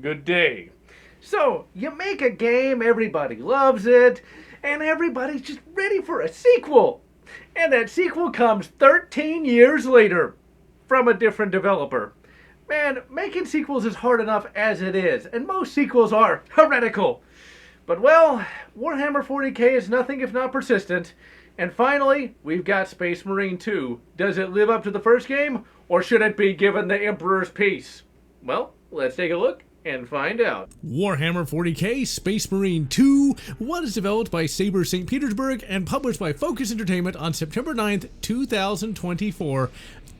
Good day. So, you make a game, everybody loves it, and everybody's just ready for a sequel. And that sequel comes 13 years later from a different developer. Man, making sequels is hard enough as it is, and most sequels are heretical. But well, Warhammer 40k is nothing if not persistent. And finally, we've got Space Marine 2. Does it live up to the first game, or should it be given the Emperor's Peace? Well, let's take a look and find out. Warhammer 40k Space Marine 2 was developed by Saber St. Petersburg and published by Focus Entertainment on September 9th, 2024.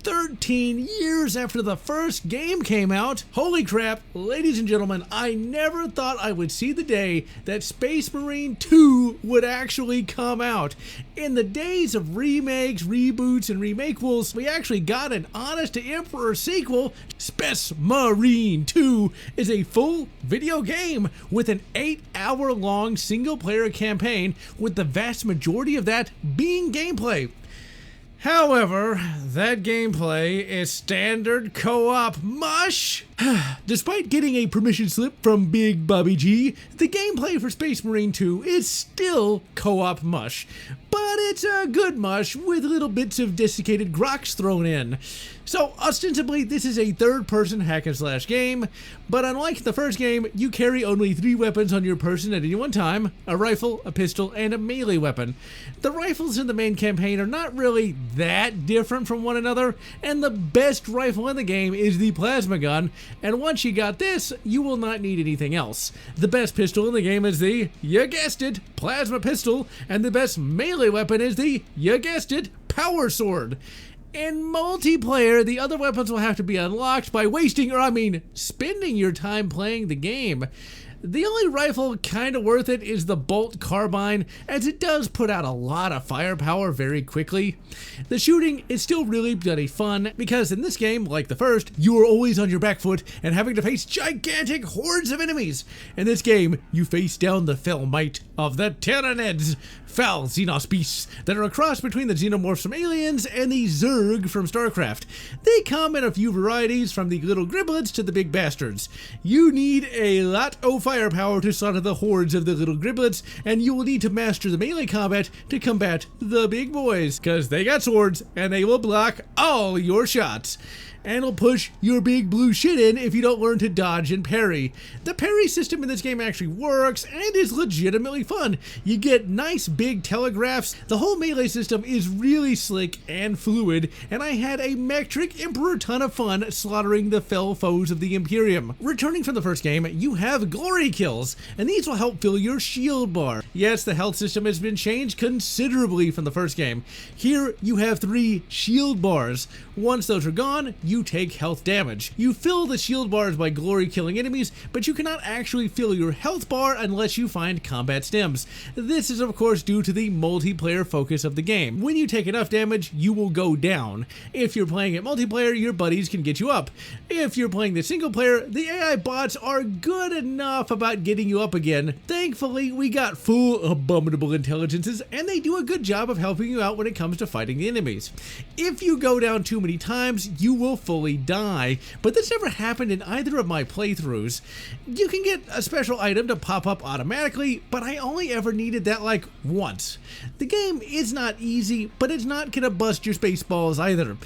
13 years after the first game came out. Holy crap, ladies and gentlemen, I never thought I would see the day that Space Marine 2 would actually come out. In the days of remakes, reboots, and remakeables, we actually got an honest to Emperor sequel. Space Marine 2 is a full video game with an 8-hour-long single-player campaign, with the vast majority of that being gameplay. However, that gameplay is standard co-op mush. Despite getting a permission slip from Big Bobby G, the gameplay for Space Marine 2 is still co-op mush. But it's a good mush with little bits of desiccated groks thrown in. So, ostensibly, this is a third-person hack-and-slash game, but unlike the first game, you carry only 3 weapons on your person at any one time: a rifle, a pistol, and a melee weapon. The rifles in the main campaign are not really that different from one another, and the best rifle in the game is the plasma gun, and once you got this, you will not need anything else. The best pistol in the game is the, you guessed it, plasma pistol, and the best melee weapon is the, you guessed it, power sword. In multiplayer, the other weapons will have to be unlocked by spending your time playing the game. The only rifle kinda worth it is the bolt carbine, as it does put out a lot of firepower very quickly. The shooting is still really bloody fun, because in this game, like the first, you are always on your back foot and having to face gigantic hordes of enemies. In this game, you face down the fell might of the Tyranids, foul Xenos beasts that are a cross between the xenomorphs from Aliens and the Zerg from StarCraft. They come in a few varieties, from the little griblets to the big bastards. You need a lot of firepower to slaughter the hordes of the little griblets, and you will need to master the melee combat to combat the big boys, cause they got swords and they will block all your shots. And will push your big blue shit in if you don't learn to dodge and parry. The parry system in this game actually works and is legitimately fun. You get nice big telegraphs. The whole melee system is really slick and fluid, and I had a metric Emperor ton of fun slaughtering the fell foes of the Imperium. Returning from the first game, you have glory kills, and these will help fill your shield bar. Yes, the health system has been changed considerably from the first game. Here, you have 3 shield bars. Once those are gone, you take health damage. You fill the shield bars by glory killing enemies, but you cannot actually fill your health bar unless you find combat stems. This is of course due to the multiplayer focus of the game. When you take enough damage, you will go down. If you're playing it multiplayer, your buddies can get you up. If you're playing the single player, the AI bots are good enough about getting you up again. Thankfully, we got full abominable intelligences, and they do a good job of helping you out when it comes to fighting the enemies. If you go down too many times, you will fully die, but this never happened in either of my playthroughs. You can get a special item to pop up automatically, but I only ever needed that like once. The game is not easy, but it's not gonna bust your space balls either.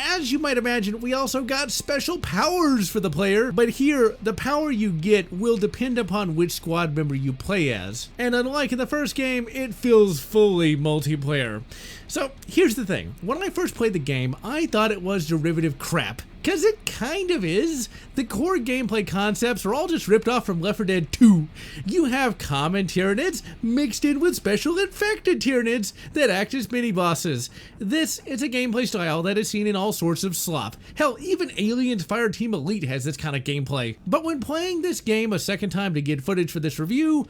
As you might imagine, we also got special powers for the player, but here, the power you get will depend upon which squad member you play as. And unlike in the first game, it feels fully multiplayer. So, here's the thing. When I first played the game, I thought it was derivative crap. Cause it kind of is. The core gameplay concepts are all just ripped off from Left 4 Dead 2. You have common Tyranids mixed in with special infected Tyranids that act as mini-bosses. This is a gameplay style that is seen in all sorts of slop. Hell, even Aliens Fireteam Elite has this kind of gameplay. But when playing this game a second time to get footage for this review,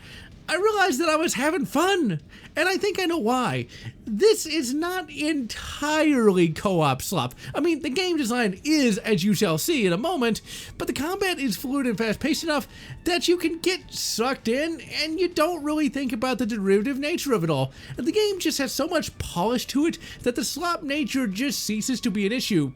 I realized that I was having fun, and I think I know why. This is not entirely co-op slop. I mean, the game design is, as you shall see in a moment, but the combat is fluid and fast-paced enough that you can get sucked in, and you don't really think about the derivative nature of it all. And the game just has so much polish to it that the slop nature just ceases to be an issue.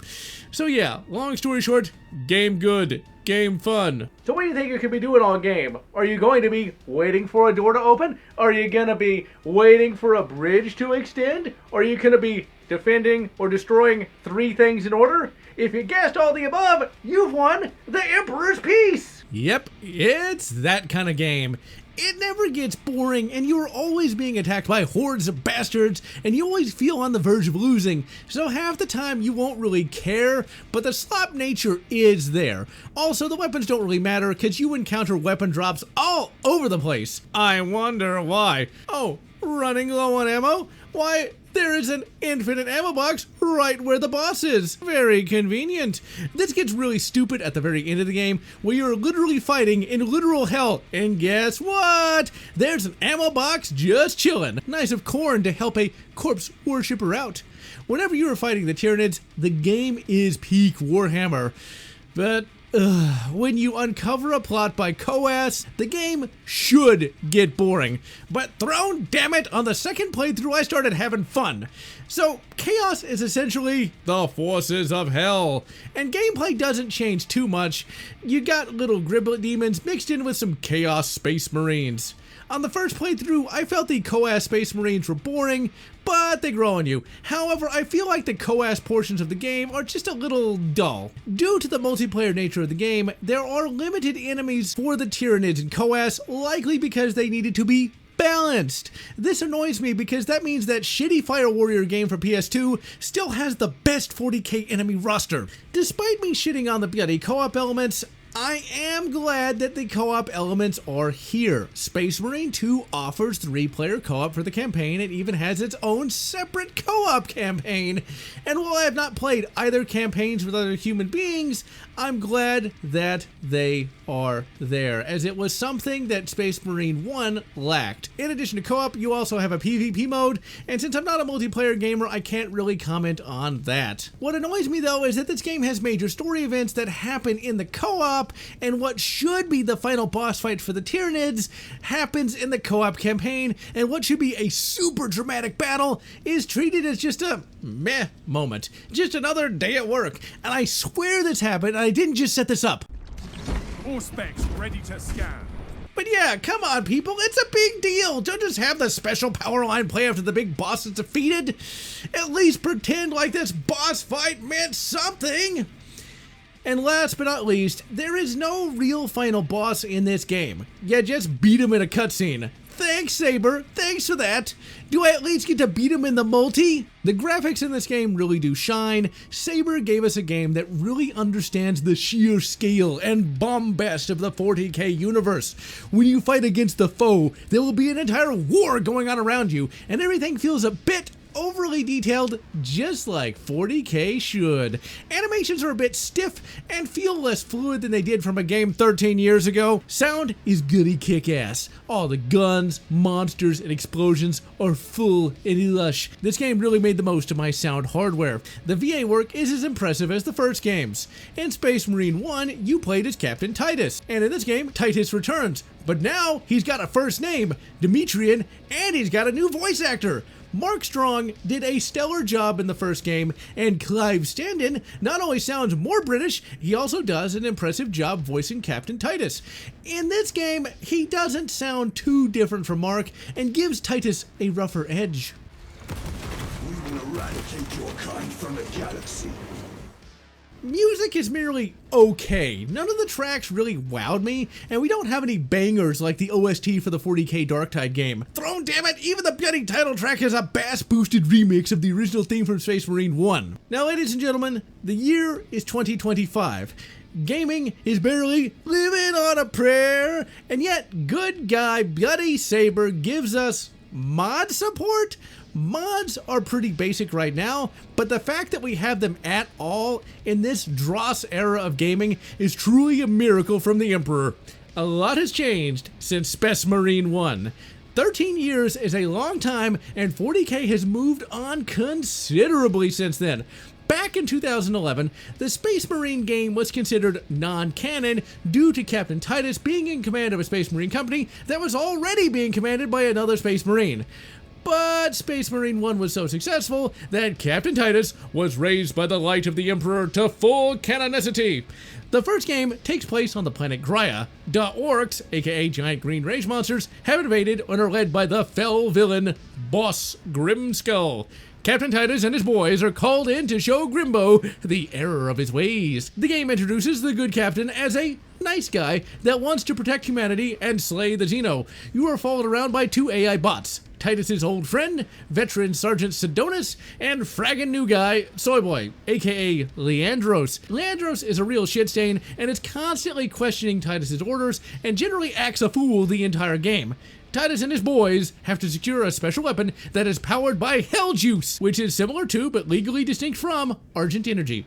So yeah, long story short, game good, game fun. So what do you think you could be doing all game? Are you going to be waiting for a door to open? Are you going to be waiting for a bridge to extend? Are you going to be defending or destroying 3 things in order? If you guessed all the above, you've won the Emperor's Peace! Yep, it's that kind of game. It never gets boring, and you are always being attacked by hordes of bastards, and you always feel on the verge of losing, so half the time you won't really care, but the slop nature is there. Also, the weapons don't really matter, because you encounter weapon drops all over the place. I wonder why. Oh, running low on ammo? Why, there is an infinite ammo box right where the boss is. Very convenient. This gets really stupid at the very end of the game, where you're literally fighting in literal hell. And guess what? There's an ammo box just chilling. Nice of corn to help a corpse worshipper out. Whenever you are fighting the Tyranids, the game is peak Warhammer. But when you uncover a plot by Coas, the game should get boring. But thrown, damn it, on the second playthrough I started having fun. So, Chaos is essentially the forces of hell, and gameplay doesn't change too much. You got little Griblet demons mixed in with some Chaos Space Marines. On the first playthrough, I felt the Coas Space Marines were boring, but they grow on you. However, I feel like the Coas portions of the game are just a little dull. Due to the multiplayer nature of the game, there are limited enemies for the Tyranids in Coas, likely because they needed to be balanced. This annoys me because that means that shitty Fire Warrior game for PS2 still has the best 40k enemy roster. Despite me shitting on the bloody co-op elements, I am glad that the co-op elements are here. Space Marine 2 offers 3-player co-op for the campaign. It even has its own separate co-op campaign. And while I have not played either campaigns with other human beings, I'm glad that they are there, as it was something that Space Marine 1 lacked. In addition to co-op, you also have a PvP mode, and since I'm not a multiplayer gamer, I can't really comment on that. What annoys me though is that this game has major story events that happen in the co-op, and what should be the final boss fight for the Tyranids happens in the co-op campaign, and what should be a super dramatic battle is treated as just a meh moment. Just another day at work. And I swear this happened, and I didn't just set this up. All specs ready to scan. But yeah, come on people, it's a big deal. Don't just have the special power line play after the big boss is defeated. At least pretend like this boss fight meant something. And last but not least, there is no real final boss in this game. You just beat him in a cutscene. Thanks, Saber. Thanks for that. Do I at least get to beat him in the multi? The graphics in this game really do shine. Saber gave us a game that really understands the sheer scale and bombast of the 40k universe. When you fight against the foe, there will be an entire war going on around you, and everything feels a bit overly detailed, just like 40k should. Animations are a bit stiff and feel less fluid than they did from a game 13 years ago. Sound is goody kick-ass. All the guns, monsters, and explosions are full and lush. This game really made the most of my sound hardware. The VA work is as impressive as the first games. In Space Marine 1, you played as Captain Titus, and in this game, Titus returns. But now, he's got a first name, Demetrian, and he's got a new voice actor. Mark Strong did a stellar job in the first game, and Clive Standen not only sounds more British, he also does an impressive job voicing Captain Titus. In this game, he doesn't sound too different from Mark, and gives Titus a rougher edge. We will eradicate your kind from the galaxy. Music is merely okay. None of the tracks really wowed me, and we don't have any bangers like the OST for the 40k Darktide game. Thrown damn it, even the bloody title track is a bass-boosted remix of the original theme from Space Marine 1. Now, ladies and gentlemen, the year is 2025. Gaming is barely living on a prayer, and yet good guy Bloody Saber gives us mod support? Mods are pretty basic right now, but the fact that we have them at all in this dross era of gaming is truly a miracle from the Emperor. A lot has changed since Space Marine 1. 13 years is a long time, and 40k has moved on considerably since then. Back in 2011, the Space Marine game was considered non-canon due to Captain Titus being in command of a Space Marine company that was already being commanded by another Space Marine. But Space Marine 1 was so successful that Captain Titus was raised by the light of the Emperor to full canonicity. The first game takes place on the planet Graia. The orcs, aka giant green rage monsters, have invaded and are led by the fell villain, Boss Grimskull. Captain Titus and his boys are called in to show Grimbo the error of his ways. The game introduces the good captain as a nice guy that wants to protect humanity and slay the Xeno. You are followed around by 2 AI bots, Titus's old friend, veteran Sergeant Sidonis, and fraggin' new guy, Soyboy, aka Leandros. Leandros is a real shit stain and is constantly questioning Titus's orders and generally acts a fool the entire game. Titus and his boys have to secure a special weapon that is powered by Hell Juice, which is similar to, but legally distinct from, Argent Energy.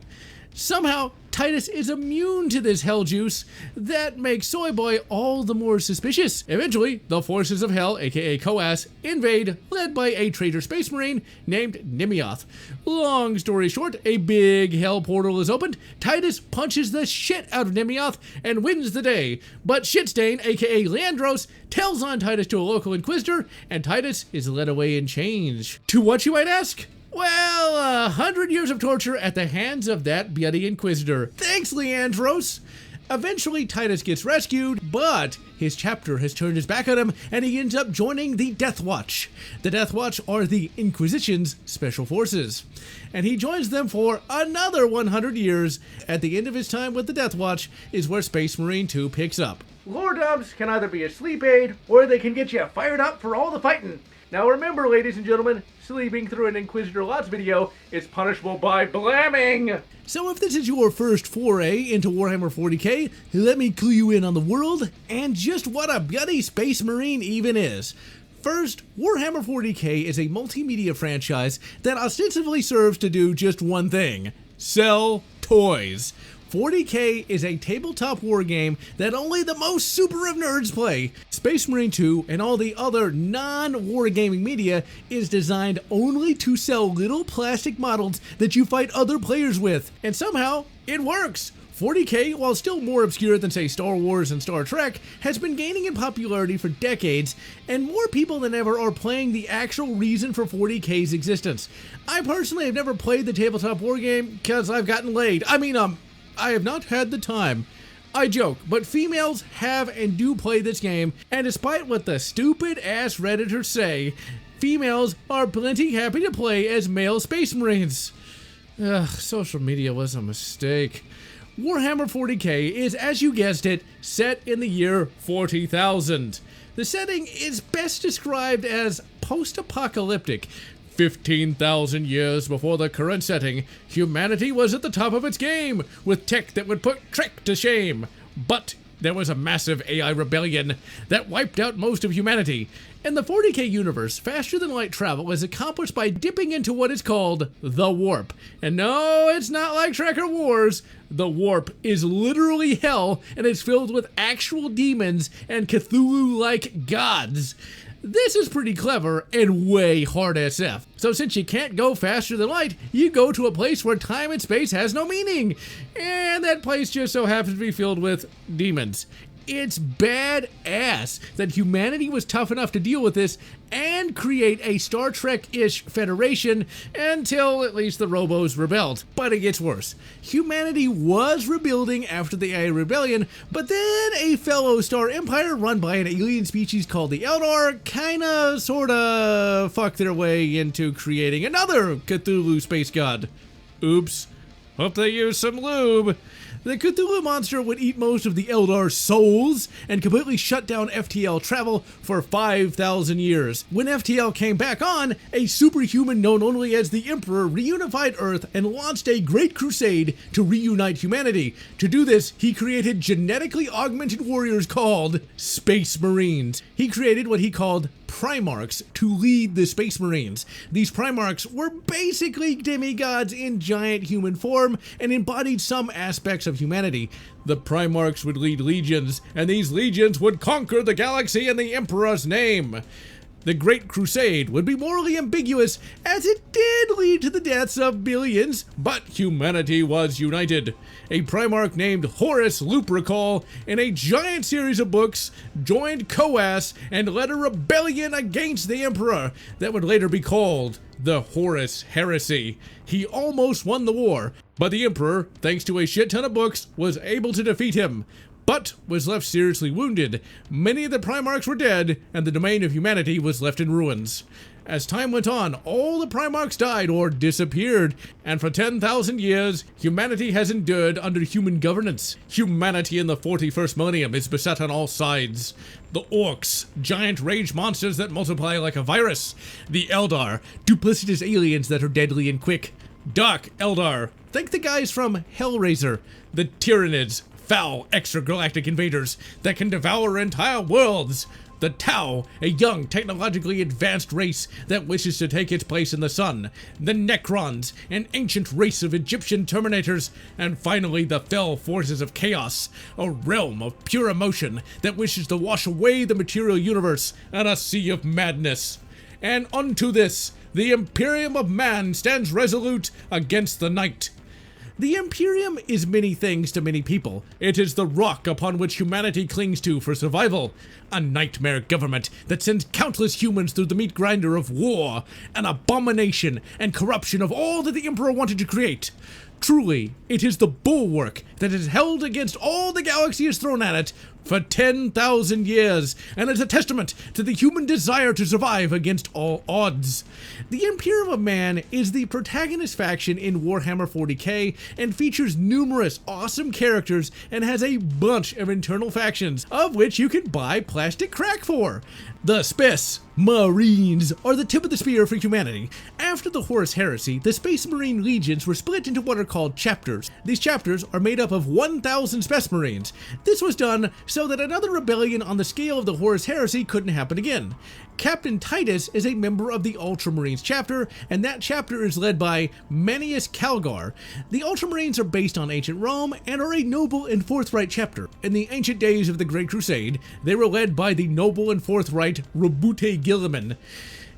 Somehow, Titus is immune to this Hell Juice. That makes Soyboy all the more suspicious. Eventually, the forces of Hell, aka Coas, invade, led by a traitor space marine named Nemeoth. Long story short, a big Hell portal is opened, Titus punches the shit out of Nemeoth and wins the day. But Shitstain, aka Leandros, tells on Titus to a local inquisitor, and Titus is led away in chains. To what, you might ask? Well, 100 years of torture at the hands of that bloody Inquisitor. Thanks, Leandros! Eventually, Titus gets rescued, but his chapter has turned his back on him, and he ends up joining the Death Watch. The Death Watch are the Inquisition's special forces. And he joins them for another 100 years. At the end of his time with the Death Watch is where Space Marine 2 picks up. Lore dubs can either be a sleep aid, or they can get you fired up for all the fighting. Now remember, ladies and gentlemen, sleeping through an Inquisitor Lotz video is punishable by blamming! So if this is your first foray into Warhammer 40k, let me clue you in on the world, and just what a bloody Space Marine even is. First, Warhammer 40k is a multimedia franchise that ostensibly serves to do just one thing: sell toys. 40k is a tabletop war game that only the most super of nerds play. Space Marine 2 and all the other non-wargaming media is designed only to sell little plastic models that you fight other players with. And somehow, it works! 40k, while still more obscure than, say, Star Wars and Star Trek, has been gaining in popularity for decades, and more people than ever are playing the actual reason for 40k's existence. I personally have never played the tabletop war game because I've gotten laid. I have not had the time. I joke, but females have and do play this game, and despite what the stupid-ass Redditors say, females are plenty happy to play as male Space Marines. Ugh, social media was a mistake. Warhammer 40k is, as you guessed it, set in the year 40,000. The setting is best described as post-apocalyptic. 15,000 years before the current setting, humanity was at the top of its game, with tech that would put Trek to shame. But there was a massive AI rebellion that wiped out most of humanity. In the 40k universe, faster-than-light travel is accomplished by dipping into what is called the Warp. And no, it's not like Trek or Wars. The Warp is literally hell, and it's filled with actual demons and Cthulhu-like gods. This is pretty clever and way hard SF. So since you can't go faster than light, you go to a place where time and space has no meaning. And that place just so happens to be filled with demons. It's badass that humanity was tough enough to deal with this and create a Star Trek-ish federation until at least the Robos rebelled. But it gets worse. Humanity was rebuilding after the AI rebellion, but then a fellow star empire run by an alien species called the Eldar sorta fucked their way into creating another Cthulhu space god. Oops. Hope they used some lube. The Cthulhu monster would eat most of the Eldar's souls and completely shut down FTL travel for 5,000 years. When FTL came back on, a superhuman known only as the Emperor reunified Earth and launched a great crusade to reunite humanity. To do this, he created genetically augmented warriors called Space Marines. He created what he called Primarchs to lead the Space Marines. These Primarchs were basically demigods in giant human form and embodied some aspects of humanity. The Primarchs would lead legions, and these legions would conquer the galaxy in the Emperor's name. The Great Crusade would be morally ambiguous as it did lead to the deaths of billions, but humanity was united. A Primarch named Horus Lupercal, in a giant series of books, joined Coas and led a rebellion against the Emperor that would later be called the Horus Heresy. He almost won the war, but the Emperor, thanks to a shit ton of books, was able to defeat him, but was left seriously wounded. Many of the Primarchs were dead, and the domain of humanity was left in ruins. As time went on, all the Primarchs died or disappeared, and for 10,000 years, humanity has endured under human governance. Humanity in the 41st millennium is beset on all sides. The Orcs, giant rage monsters that multiply like a virus. The Eldar, duplicitous aliens that are deadly and quick. Dark Eldar, think the guys from Hellraiser. The Tyranids, foul extragalactic invaders that can devour entire worlds. The Tau, a young, technologically advanced race that wishes to take its place in the sun. The Necrons, an ancient race of Egyptian Terminators. And finally, the fell forces of chaos, a realm of pure emotion that wishes to wash away the material universe in a sea of madness. And unto this, the Imperium of Man stands resolute against the night. The Imperium is many things to many people. It is the rock upon which humanity clings to for survival. A nightmare government that sends countless humans through the meat grinder of war. An abomination and corruption of all that the Emperor wanted to create. Truly, it is the bulwark that has held against all the galaxy has thrown at it for 10,000 years, and is a testament to the human desire to survive against all odds. The Imperium of Man is the protagonist faction in Warhammer 40k, and features numerous awesome characters, and has a bunch of internal factions, of which you can buy plastic crack for. The Space Marines are the tip of the spear for humanity. After the Horus Heresy, the Space Marine legions were split into what are called chapters. These chapters are made up of 1,000 Space Marines. This was done so that another rebellion on the scale of the Horus Heresy couldn't happen again. Captain Titus is a member of the Ultramarines chapter, and that chapter is led by Manius Calgar. The Ultramarines are based on ancient Rome and are a noble and forthright chapter. In the ancient days of the Great Crusade, they were led by the noble and forthright Robute Gilliman.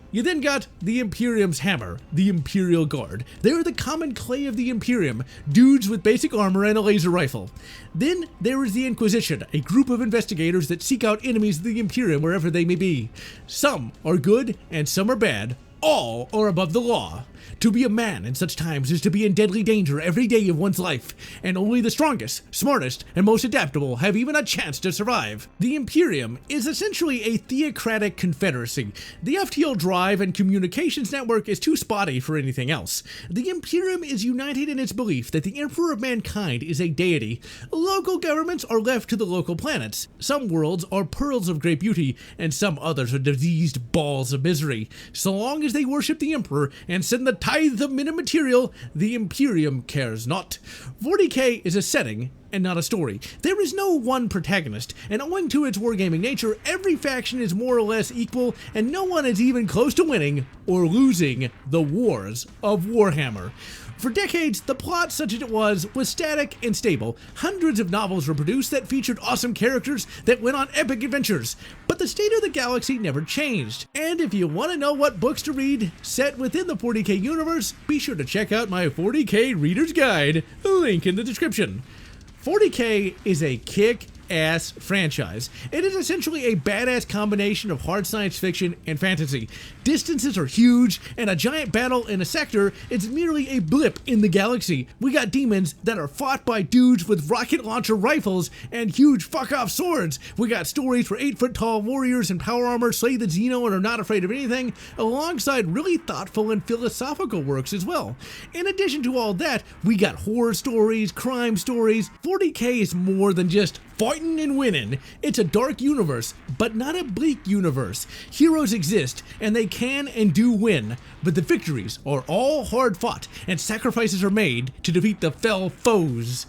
You then got the Imperium's hammer, the Imperial Guard. They are the common clay of the Imperium, dudes with basic armor and a laser rifle. Then there is the Inquisition, a group of investigators that seek out enemies of the Imperium wherever they may be. Some are good and some are bad. All are above the law. To be a man in such times is to be in deadly danger every day of one's life, and only the strongest, smartest, and most adaptable have even a chance to survive. The Imperium is essentially a theocratic confederacy. The FTL drive and communications network is too spotty for anything else. The Imperium is united in its belief that the Emperor of Mankind is a deity. Local governments are left to the local planets. Some worlds are pearls of great beauty, and some others are diseased balls of misery. So long as they worship the Emperor and send the tithe of men and material, the Imperium cares not. 40k is a setting and not a story. There is no one protagonist, and owing to its wargaming nature, every faction is more or less equal, and no one is even close to winning or losing the wars of Warhammer. For decades, the plot, such as it was static and stable. Hundreds of novels were produced that featured awesome characters that went on epic adventures. But the state of the galaxy never changed. And if you want to know what books to read set within the 40k universe, be sure to check out my 40k Reader's Guide, link in the description. 40k is a kick-ass franchise. It is essentially a badass combination of hard science fiction and fantasy. Distances are huge, and a giant battle in a sector is merely a blip in the galaxy. We got demons that are fought by dudes with rocket launcher rifles and huge fuck-off swords. We got stories where 8-foot-tall warriors in power armor slay the Xeno and are not afraid of anything, alongside really thoughtful and philosophical works as well. In addition to all that, we got horror stories, crime stories. 40k is more than just fighting and winning. It's a dark universe, but not a bleak universe. Heroes exist, and they can and do win, but the victories are all hard fought, and sacrifices are made to defeat the fell foes.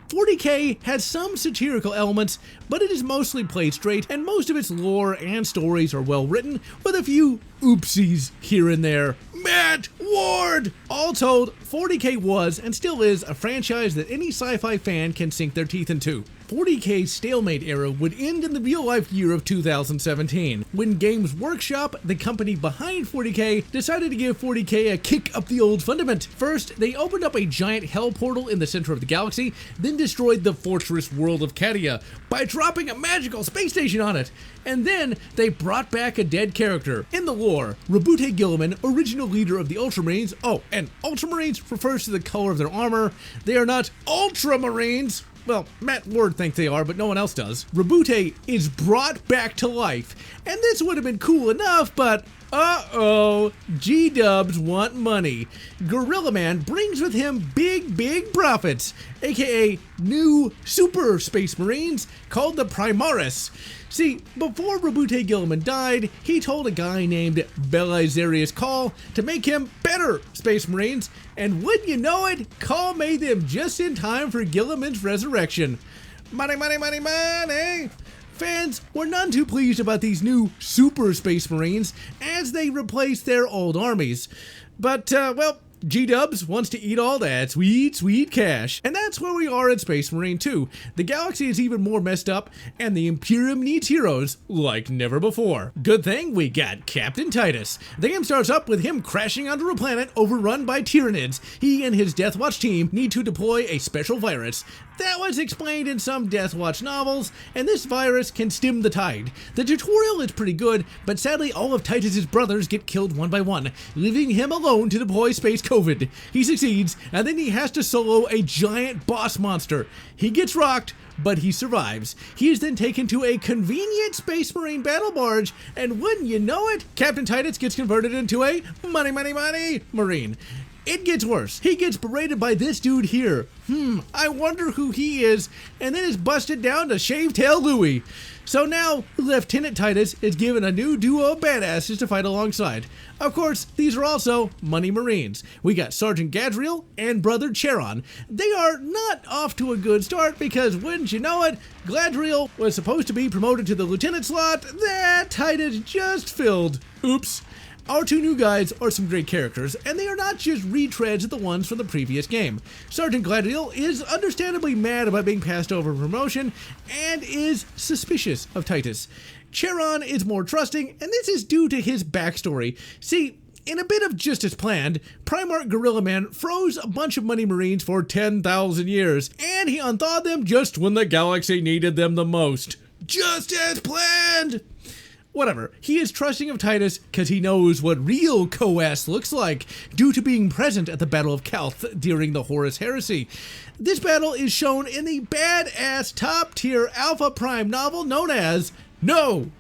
40k has some satirical elements, but it is mostly played straight, and most of its lore and stories are well written, with a few oopsies here and there. Matt Ward! All told, 40K was and still is a franchise that any sci-fi fan can sink their teeth into. 40K's stalemate era would end in the real-life year of 2017, when Games Workshop, the company behind 40K, decided to give 40K a kick up the old fundament. First, they opened up a giant hell portal in the center of the galaxy, then destroyed the fortress world of Cadia by dropping a magical space station on it. And then they brought back a dead character. In the lore, Rabute Gilliman, original leader of the Ultramarines, oh, and Ultramarines refers to the color of their armor. They are not Ultramarines. Well, Matt Ward thinks they are, but no one else does. Rabute is brought back to life, and this would have been cool enough, but uh-oh, G-dubs want money. Gorilla Man brings with him big profits, aka new super space marines called the Primaris. See, before Rabute Gilliman died, he told a guy named Belisarius Call to make him better Space Marines, and wouldn't you know it, Call made them just in time for Gilliman's resurrection. Money, money, money, money! Fans were none too pleased about these new Super Space Marines as they replaced their old armies. But, well, G-Dubs wants to eat all that sweet cash. And that's where we are in Space Marine 2. The galaxy is even more messed up, and the Imperium needs heroes like never before. Good thing we got Captain Titus. The game starts up with him crashing onto a planet overrun by Tyranids. He and his Death Watch team need to deploy a special virus. That was explained in some Death Watch novels, and this virus can stem the tide. The tutorial is pretty good, but sadly all of Titus's brothers get killed one by one, leaving him alone to deploy Space COVID. He succeeds, and then he has to solo a giant boss monster. He gets rocked, but he survives. He is then taken to a convenient Space Marine battle barge, and wouldn't you know it, Captain Titus gets converted into a money Marine. It gets worse. He gets berated by this dude here. I wonder who he is, and then is busted down to Shavetail Louie. So now, Lieutenant Titus is given a new duo of badasses to fight alongside. Of course, these are also Money Marines. We got Sergeant Gadriel and Brother Charon. They are not off to a good start because, wouldn't you know it, Gadriel was supposed to be promoted to the lieutenant slot that Titus just filled. Oops. Our two new guys are some great characters, and they are not just retreads of the ones from the previous game. Sergeant Gladiel is understandably mad about being passed over for promotion, and is suspicious of Titus. Charon is more trusting, and this is due to his backstory. See, in a bit of just as planned, Primarch Gorilla Man froze a bunch of Money Marines for 10,000 years, and he unthawed them just when the galaxy needed them the most. Just as planned! Whatever, he is trusting of Titus because he knows what real Coas looks like, due to being present at the Battle of Calth during the Horus Heresy. This battle is shown in the badass top-tier Alpha Prime novel known as No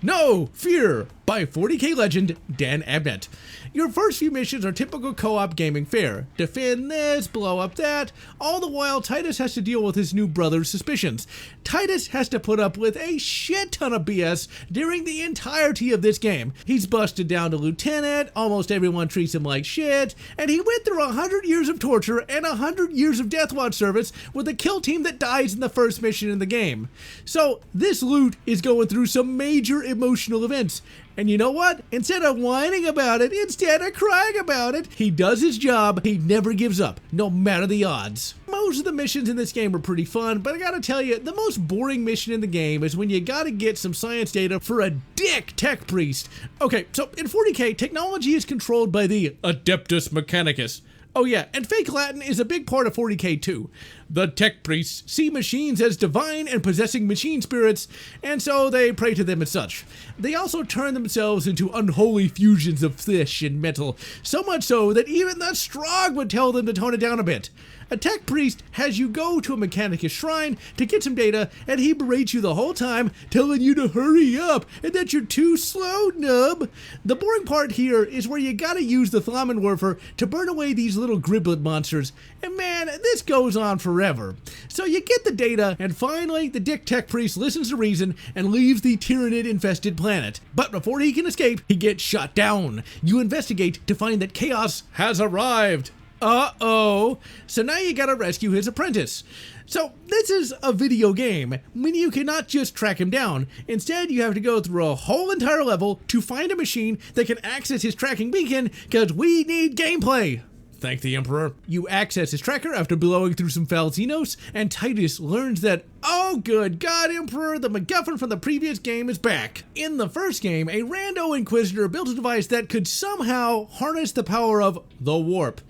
Fear by 40K legend Dan Abnett. Your first few missions are typical co-op gaming fare. Defend this, blow up that, all the while Titus has to deal with his new brother's suspicions. Titus has to put up with a shit ton of BS during the entirety of this game. He's busted down to lieutenant, almost everyone treats him like shit, and he went through 100 years of torture and 100 years of Death Watch service with a kill team that dies in the first mission in the game. So this loot is going through some major emotional events. And you know what? Instead of whining about it, instead of crying about it, he does his job. He never gives up, no matter the odds. Most of the missions in this game are pretty fun, but I gotta tell you, the most boring mission in the game is when you gotta get some science data for a dick tech priest. Okay, so in 40K, technology is controlled by the Adeptus Mechanicus. Oh yeah, and fake Latin is a big part of 40K too. The tech priests see machines as divine and possessing machine spirits, and so they pray to them as such. They also turn themselves into unholy fusions of flesh and metal, so much so that even the strong would tell them to tone it down a bit. A tech priest has you go to a Mechanicus shrine to get some data, and he berates you the whole time, telling you to hurry up and that you're too slow, nub. The boring part here is where you gotta use the Flammenwerfer to burn away these little griblet monsters, and man, this goes on forever. So you get the data, and finally the dick tech priest listens to reason and leaves the Tyranid-infested planet. But before he can escape, he gets shot down. You investigate to find that chaos has arrived. Uh-oh. So now you gotta rescue his apprentice. So this is a video game, meaning you cannot just track him down. Instead, you have to go through a whole entire level to find a machine that can access his tracking beacon, because we need gameplay. Thank the Emperor. You access his tracker after blowing through some Falzinos, and Titus learns that, oh good God, Emperor, the MacGuffin from the previous game is back. In the first game, a rando Inquisitor built a device that could somehow harness the power of the warp.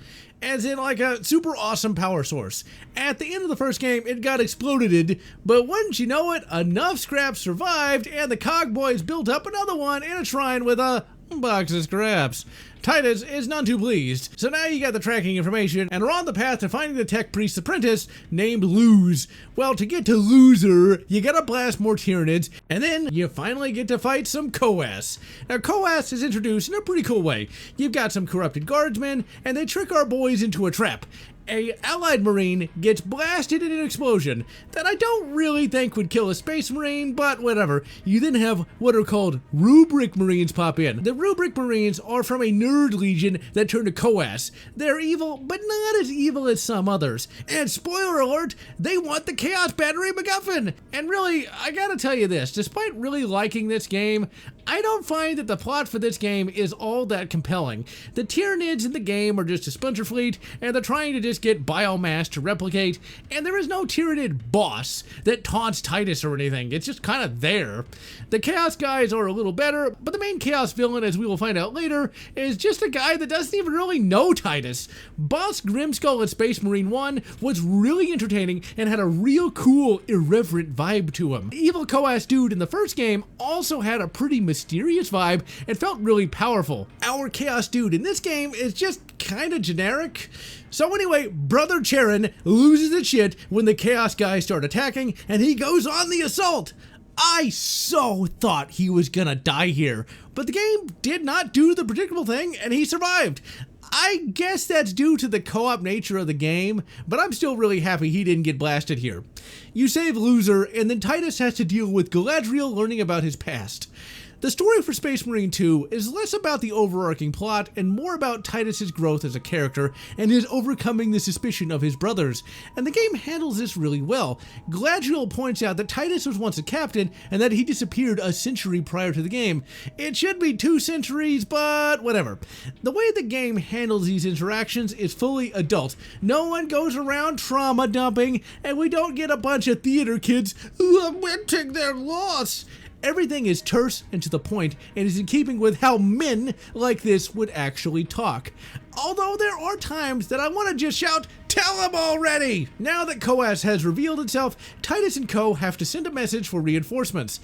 As in like a super awesome power source. At the end of the first game, it got exploded, but wouldn't you know it, enough scraps survived, and the Cog Boys built up another one in a shrine with a box of scraps. Titus is none too pleased, so now you got the tracking information and are on the path to finding the tech priest's apprentice named Luz. Well, to get to Loser, you gotta blast more Tyranids, and then you finally get to fight some Coas. Now, Coas is introduced in a pretty cool way. You've got some corrupted guardsmen, and they trick our boys into a trap. A allied marine gets blasted in an explosion that I don't really think would kill a space marine, but whatever. You then have what are called rubric marines pop in. The rubric marines are from a nerd legion that turned to Coas. They're evil, but not as evil as some others. And spoiler alert, they want the Chaos Battery MacGuffin. And really, I gotta tell you this, despite really liking this game, I don't find that the plot for this game is all that compelling. The Tyranids in the game are just a splinter fleet, and they're trying to just get biomass to replicate, and there is no Tyranid boss that taunts Titus or anything. It's just kind of there. The Chaos guys are a little better, but the main Chaos villain, as we will find out later, is just a guy that doesn't even really know Titus. Boss Grimskull in Space Marine 1 was really entertaining and had a real cool, irreverent vibe to him. The evil Coas dude in the first game also had a pretty mysterious vibe and felt really powerful. Our Chaos dude in this game is just kind of generic. So anyway, Brother Charon loses his shit when the Chaos guys start attacking, and he goes on the assault. I so thought he was gonna die here, but the game did not do the predictable thing, and he survived. I guess that's due to the co-op nature of the game, but I'm still really happy he didn't get blasted here. You save Loser, and then Titus has to deal with Galadriel learning about his past. The story for Space Marine 2 is less about the overarching plot and more about Titus's growth as a character and his overcoming the suspicion of his brothers, and the game handles this really well. Galadriel points out that Titus was once a captain and that he disappeared a century prior to the game. It should be 2 centuries, but whatever. The way the game handles these interactions is fully adult. No one goes around trauma dumping, and we don't get a bunch of theater kids lamenting their loss. Everything is terse and to the point, and is in keeping with how men like this would actually talk. Although there are times that I want to just shout, "Tell him already!" Now that Coas has revealed itself, Titus and Co have to send a message for reinforcements.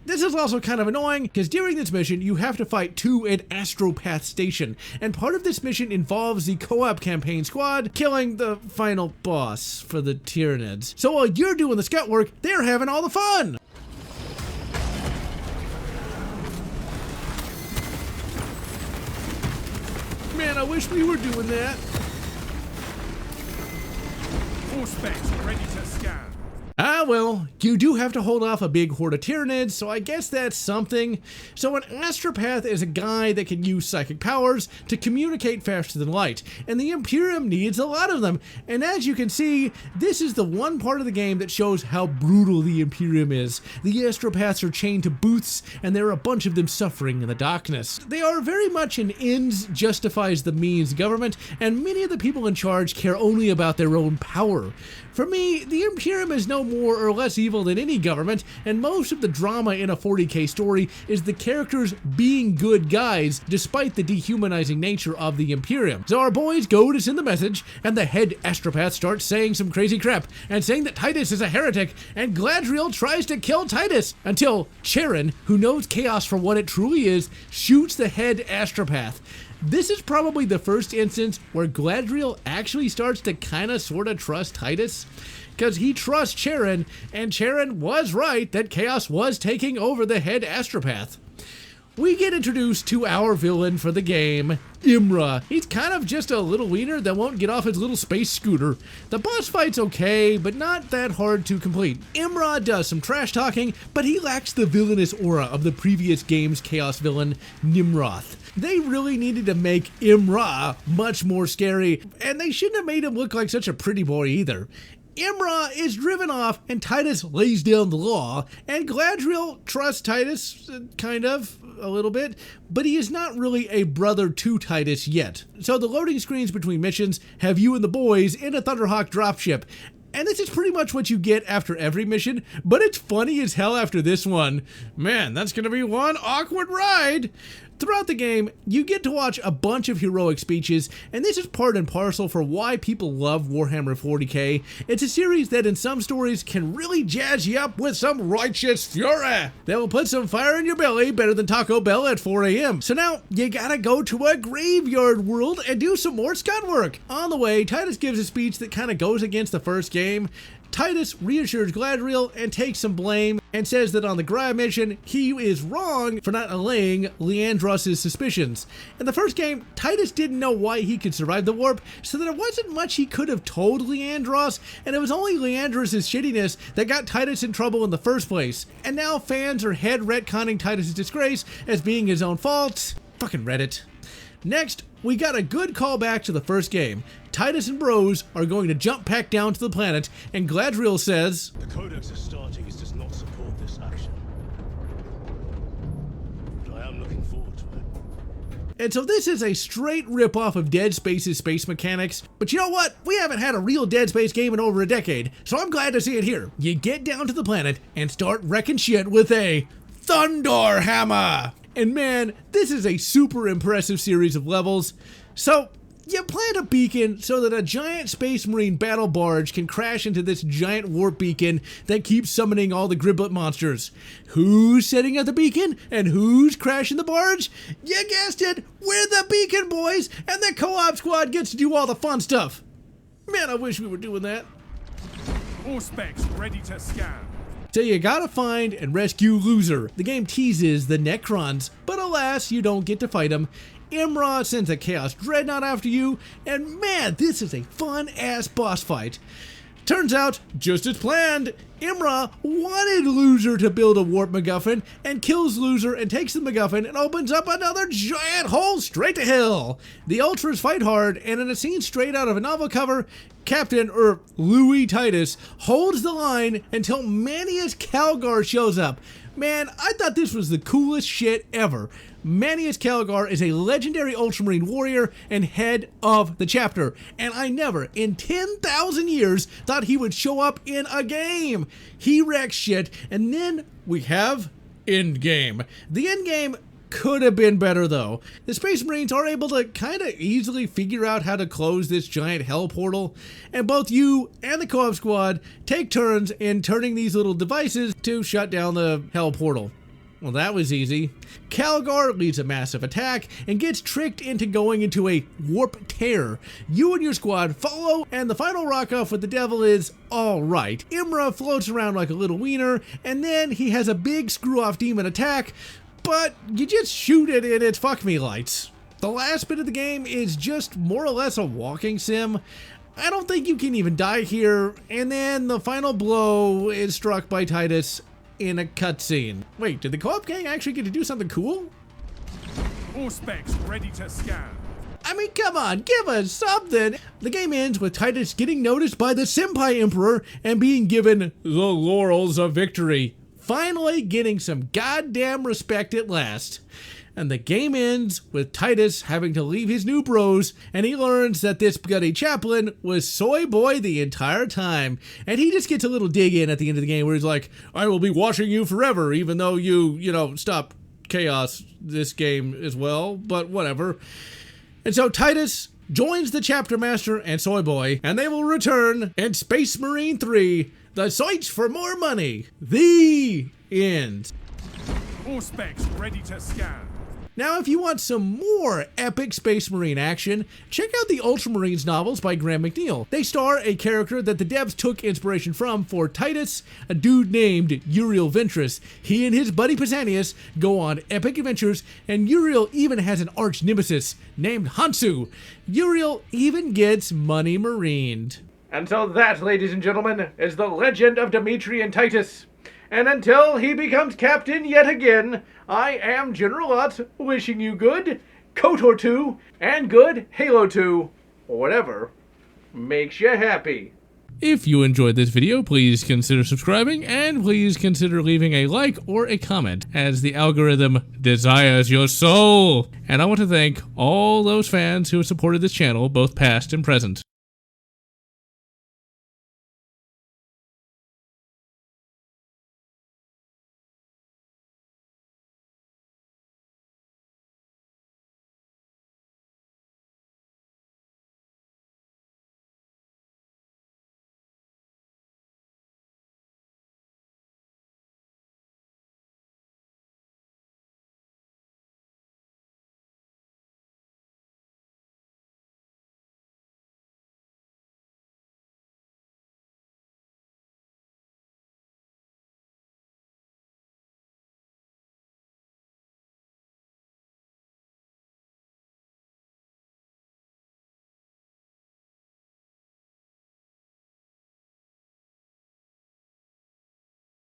This is also kind of annoying, because during this mission, you have to fight 2 at Astropath Station, and part of this mission involves the co-op campaign squad killing the final boss for the Tyranids. So while you're doing the scout work, they're having all the fun! Man, I wish we were doing that. All specs ready to scan. Ah, well, you do have to hold off a big horde of Tyranids, so I guess that's something. So an Astropath is a guy that can use psychic powers to communicate faster than light, and the Imperium needs a lot of them. And as you can see, this is the one part of the game that shows how brutal the Imperium is. The Astropaths are chained to booths, and there are a bunch of them suffering in the darkness. They are very much an ends justifies the means government, and many of the people in charge care only about their own power. For me, the Imperium is no more or less evil than any government, and most of the drama in a 40k story is the characters being good guys despite the dehumanizing nature of the Imperium. So our boys go to send the message, and the head Astropath starts saying some crazy crap, and saying that Titus is a heretic, and Galadriel tries to kill Titus, until Charon, who knows chaos for what it truly is, shoots the head Astropath. This is probably the first instance where Galadriel actually starts to kinda sorta trust Titus, because he trusts Charon, and Charon was right that chaos was taking over the head Astropath. we get introduced to our villain for the game, Imra. He's kind of just a little wiener that won't get off his little space scooter. The boss fight's okay, but not that hard to complete. Imra does some trash talking, but he lacks the villainous aura of the previous game's chaos villain, Nimroth. They really needed to make Imra much more scary, and they shouldn't have made him look like such a pretty boy either. Imra is driven off, and Titus lays down the law, and Galadriel trusts Titus, kind of, a little bit, but he is not really a brother to Titus yet. So the loading screens between missions have you and the boys in a Thunderhawk dropship, and this is pretty much what you get after every mission, but it's funny as hell after this one. Man, that's gonna be one awkward ride! Throughout the game, you get to watch a bunch of heroic speeches, and this is part and parcel for why people love Warhammer 40k. It's a series that in some stories can really jazz you up with some righteous fury that will put some fire in your belly better than Taco Bell at 4 a.m. So now, you gotta go to a graveyard world and do some more scut work. On the way, Titus gives a speech that kind of goes against the first game. Titus reassures Galadriel and takes some blame and says that on the Grab mission, he is wrong for not allaying Leandros' suspicions. In the first game, Titus didn't know why he could survive the warp, so there wasn't much he could have told Leandros, and it was only Leandros' shittiness that got Titus in trouble in the first place. And now fans are head retconning Titus' disgrace as being his own fault. Fucking Reddit. Next, we got a good callback to the first game. Titus and Bros are going to jump back down to the planet, and Galadriel says, The Codex of Startings does not support this action. But I am looking forward to it. and so this is a straight rip-off of Dead Space's space mechanics. But you know what? We haven't had a real Dead Space game in over a decade, so I'm glad to see it here. You get down to the planet and start wrecking shit with a Thunder Hammer! And man, this is a super impressive series of levels. So, you plant a beacon so that a giant Space Marine battle barge can crash into this giant warp beacon that keeps summoning all the Griblet monsters. Who's setting up the beacon and who's crashing the barge? You guessed it, we're the Beacon Boys, and the co-op squad gets to do all the fun stuff. Man, I wish we were doing that. All specs ready to scan. So you gotta find and rescue Loser. The game teases the Necrons, but alas, you don't get to fight them. Imra sends a Chaos Dreadnought after you, and man, this is a fun-ass boss fight. Turns out, just as planned, Imra wanted Loser to build a warp MacGuffin, and kills Loser and takes the MacGuffin and opens up another giant hole straight to hell. The Ultras fight hard, and in a scene straight out of a novel cover, Captain, Louis Titus, holds the line until Manius Calgar shows up. Man, I thought this was the coolest shit ever. Manius Calgar is a legendary Ultramarine warrior and head of the chapter, and I never, in 10,000 years, thought he would show up in a game. He wrecks shit, and then we have Endgame. The Endgame could have been better though. The Space Marines are able to kind of easily figure out how to close this giant hell portal, and both you and the co-op squad take turns in turning these little devices to shut down the hell portal. Well, that was easy. Calgar leads a massive attack and gets tricked into going into a warp tear. You and your squad follow, and the final rock-off with the devil is alright. Imra floats around like a little wiener, and then he has a big screw-off demon attack, but you just shoot it in its fuck-me lights. The last bit of the game is just more or less a walking sim. I don't think you can even die here, and then the final blow is struck by Titus in a cutscene. Wait, did the co-op gang actually get to do something cool? All specs ready to scan. I mean, come on, give us something! The game ends with Titus getting noticed by the Senpai Emperor and being given the laurels of victory. Finally getting some goddamn respect at last. And the game ends with Titus having to leave his new bros, and he learns that this bloody chaplain was Soy Boy the entire time. And he just gets a little dig in at the end of the game where he's like, I will be watching you forever, even though you stop chaos this game as well, but whatever. And so Titus joins the chapter master and Soy Boy, and they will return in Space Marine 3, The Search for More Money. The end. All specs ready to scan. Now, if you want some more epic Space Marine action, check out the Ultramarines novels by Graham McNeil. They star a character that the devs took inspiration from for Titus, a dude named Uriel Ventress. He and his buddy Pausanias go on epic adventures, and Uriel even has an arch nemesis named Hansu. Uriel even gets money marined. And so that, ladies and gentlemen, is the legend of Dimitri and Titus. And until he becomes captain yet again, I am General Lotz, wishing you good KOTOR 2 and good Halo 2, or whatever makes you happy. If you enjoyed this video, please consider subscribing, and please consider leaving a like or a comment, as the algorithm desires your soul. And I want to thank all those fans who have supported this channel, both past and present.